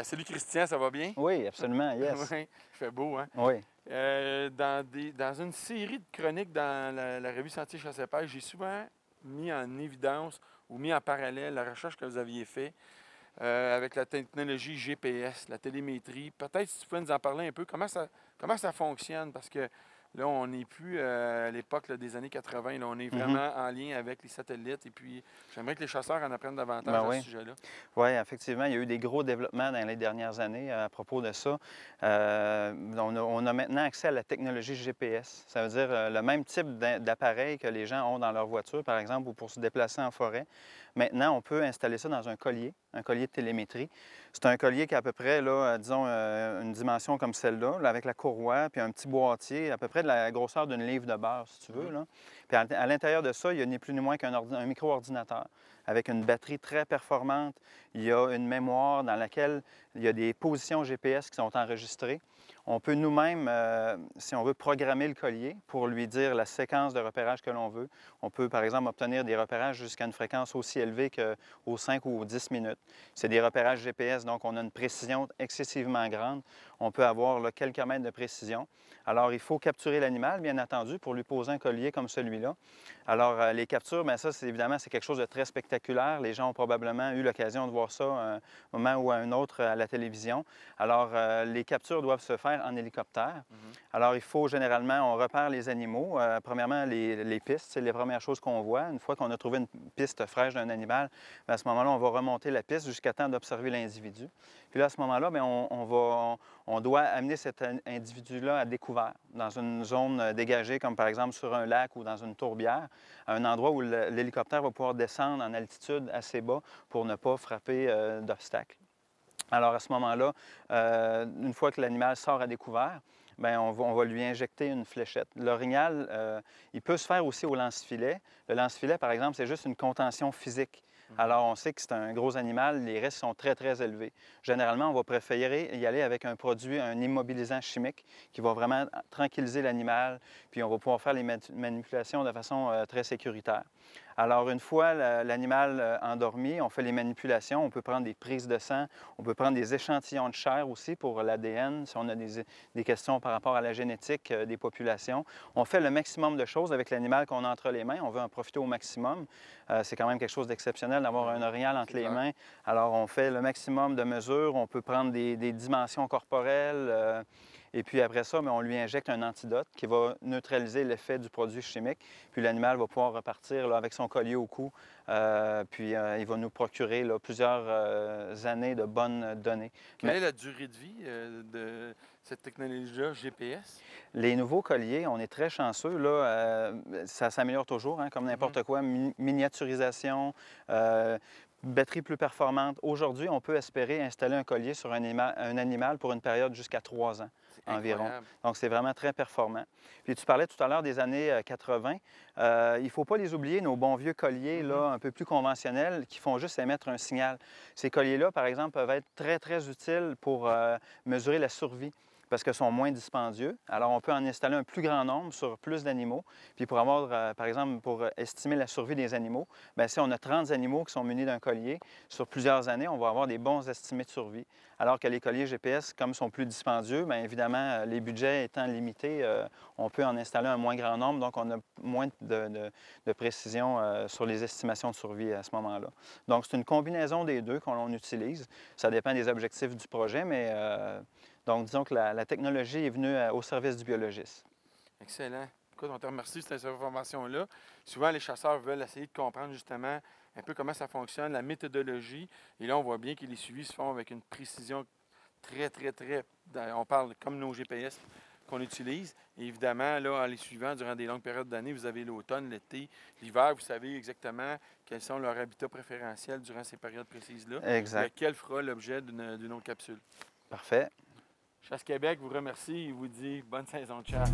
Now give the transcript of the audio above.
Salut Christian, ça va bien? Oui, absolument, yes. Oui, il fait beau, hein? Oui. Dans une série de chroniques dans la revue Sentier Chasse et Pêche, j'ai souvent mis en évidence ou mis en parallèle la recherche que vous aviez faite avec la technologie GPS, la télémétrie. Peut-être si tu peux nous en parler un peu, comment ça fonctionne? Parce que là, on n'est plus à l'époque là, des années 80, là, on est Mhm. vraiment en lien avec les satellites. Et puis, j'aimerais que les chasseurs en apprennent davantage Ben à ce oui. sujet-là. Oui, effectivement, il y a eu des gros développements dans les dernières années à propos de ça. On a maintenant accès à la technologie GPS. Ça veut dire le même type d'appareil que les gens ont dans leur voiture, par exemple, ou pour se déplacer en forêt. Maintenant, on peut installer ça dans un collier de télémétrie. C'est un collier qui a à peu près, là, disons, une dimension comme celle-là, là, avec la courroie, puis un petit boîtier, à peu près de la grosseur d'une livre de beurre, si tu veux, Mhm. là. Puis à l'intérieur de ça, il y a ni plus ni moins un micro-ordinateur avec une batterie très performante. Il y a une mémoire dans laquelle il y a des positions GPS qui sont enregistrées. On peut nous-mêmes, si on veut, programmer le collier pour lui dire la séquence de repérage que l'on veut. On peut, par exemple, obtenir des repérages jusqu'à une fréquence aussi élevée qu'aux 5 ou aux 10 minutes. C'est des repérages GPS, donc on a une précision excessivement grande. On peut avoir là, quelques mètres de précision. Alors, il faut capturer l'animal, bien entendu, pour lui poser un collier comme celui-là. Alors, les captures, bien ça, évidemment, c'est quelque chose de très spectaculaire. Les gens ont probablement eu l'occasion de voir ça à un moment ou à un autre à la télévision. Alors, les captures doivent se faire en hélicoptère. Mhm. Alors, il faut généralement, on repère les animaux. Premièrement, les pistes, c'est les premières choses qu'on voit. Une fois qu'on a trouvé une piste fraîche d'un animal, bien, à ce moment-là, on va remonter la piste jusqu'à temps d'observer l'individu. Puis là, à ce moment-là, bien, on doit amener cet individu-là à découvert, dans une zone dégagée, comme par exemple sur un lac ou dans une tourbière, à un endroit où l'hélicoptère va pouvoir descendre en altitude assez bas pour ne pas frapper d'obstacles. Alors à ce moment-là, une fois que l'animal sort à découvert, bien, on va lui injecter une fléchette. L'orignal, il peut se faire aussi au lance-filet. Le lance-filet, par exemple, c'est juste une contention physique. Mhm. Alors, on sait que c'est un gros animal, les risques sont très, très élevés. Généralement, on va préférer y aller avec un produit, un immobilisant chimique, qui va vraiment tranquilliser l'animal, puis on va pouvoir faire les manipulations de façon très sécuritaire. Alors, une fois l'animal endormi, on fait les manipulations, on peut prendre des prises de sang, on peut prendre des échantillons de chair aussi pour l'ADN, si on a des questions par rapport à la génétique des populations. On fait le maximum de choses avec l'animal qu'on a entre les mains. On veut en profiter au maximum. C'est quand même quelque chose d'exceptionnel d'avoir Ben un oui, orignal c'est entre les clair. mains. Alors, on fait le maximum de mesures. On peut prendre des dimensions corporelles. Et puis après ça, bien, on lui injecte un antidote qui va neutraliser l'effet du produit chimique. Puis l'animal va pouvoir repartir là, avec son collier au cou. Puis il va nous procurer là, plusieurs années de bonnes données. Quelle Mais est la durée de vie de cette technologie-là, GPS? les nouveaux colliers, on est très chanceux. Là, ça s'améliore toujours, hein, comme Mhm. n'importe quoi. Miniaturisation, batterie plus performante. Aujourd'hui, on peut espérer installer un collier sur un animal pour une période jusqu'à 3 ans C'est environ. incroyable. Donc, c'est vraiment très performant. Puis, tu parlais tout à l'heure des années 80. Il ne faut pas les oublier, nos bons vieux colliers, Mhm. là, un peu plus conventionnels, qui font juste émettre un signal. Ces colliers-là, par exemple, peuvent être très, très utiles pour mesurer la survie, parce qu'ils sont moins dispendieux. Alors, on peut en installer un plus grand nombre sur plus d'animaux. Puis pour avoir, par exemple, pour estimer la survie des animaux, bien, si on a 30 animaux qui sont munis d'un collier, sur plusieurs années, on va avoir des bons estimés de survie. Alors que les colliers GPS, comme sont plus dispendieux, bien évidemment, les budgets étant limités, on peut en installer un moins grand nombre, donc on a moins de précision sur les estimations de survie à ce moment-là. Donc, c'est une combinaison des deux qu'on utilise. Ça dépend des objectifs du projet, mais donc, disons que la technologie est venue au service du biologiste. Excellent. Écoute, on te remercie de cette information-là. Souvent, les chasseurs veulent essayer de comprendre justement un peu comment ça fonctionne, la méthodologie. Et là, on voit bien que les suivis se font avec une précision très, très, très. On parle comme nos GPS qu'on utilise. Et évidemment, là, en les suivant durant des longues périodes d'année, vous avez l'automne, l'été, l'hiver, vous savez exactement quels sont leurs habitats préférentiels durant ces périodes précises-là, Exact. lequel fera l'objet d'une autre capsule. Parfait. Chasse Québec vous remercie et vous dit bonne saison de chasse.